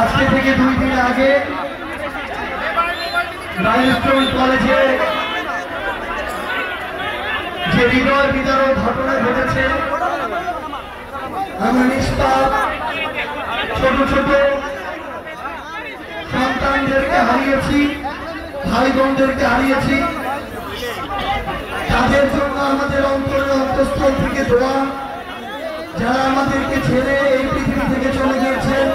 আজকে থেকে 2 দিন আগে মাইলস্টোন কলেজে যে হৃদয় বিদারক ঘটনা ঘটেছে, আমরা নিষ্পাপ ছোট ছোট সন্তানদেরকে হারিয়েছি, ভাই বোনদেরকে হারিয়েছি। তাদের জন্য আমাদের অন্তরের অন্তঃস্থল থেকে দোয়া, যারা আমাদেরকে ছেড়ে এই পৃথিবী থেকে চলে গিয়েছেন,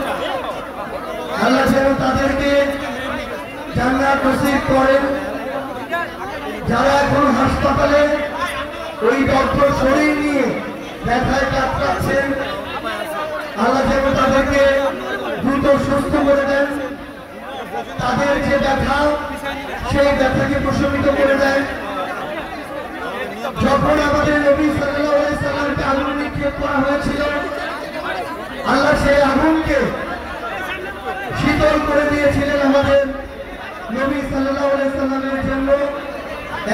আল্লাহ যেন তাদেরকে জান্নাত নসিব করেন। যারা এখন হাসপাতালে ওই দগ্ধ শরীর নিয়ে ব্যথায় কাতরাচ্ছেন, আল্লাহ যেন তাদেরকে দ্রুত সুস্থ করে দেন। তাদের যে ব্যথা, সেই ব্যথাকে প্রশমিত করে দেন। যখন আমাদের নবী সাল্লাল্লাহু আলাইহি সাল্লামকে আগুনে নিক্ষেপ করা হয়েছিল, আল্লাহ সেই আগুনকে শীতল করে দিয়েছিলেন আমাদের নবী সাল্লাল্লাহু আলাইহি সাল্লামের জন্য।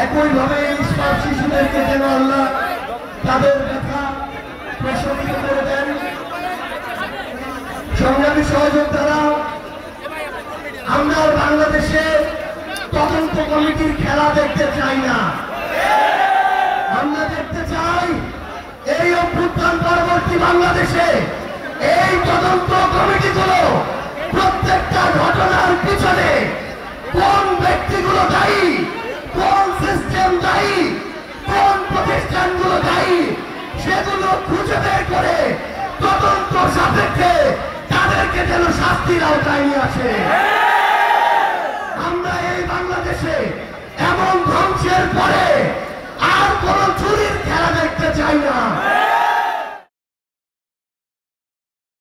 একইভাবে নিষ্পাপ শিশুদেরকে যেন আল্লাহ তাদের ব্যথা প্রশমিত করে দেন। সংগ্রামী সহযোদ্ধারা, আমরা বাংলাদেশে তদন্ত কমিটির খেলা দেখতে চাই না। আমরা দেখতে চাই এই অভ্যুত্থান পরবর্তী বাংলাদেশে এই তদন্ত কমিটিগুলো প্রত্যেকটা ঘটনার পিছনে কোন ব্যক্তিগুলো দায়ী, কোন সিস্টেম দায়ী, কোন প্রতিষ্ঠানগুলো দায়ী, সেগুলো খুঁজে বের করে তদন্ত সাপেক্ষে তাদেরকে যেন শাস্তির আওতায় নিয়ে আসে। আমরা এই বাংলাদেশে এমন ধ্বংসের পরে আর কোন চুরির খেলা দেখতে চাই না।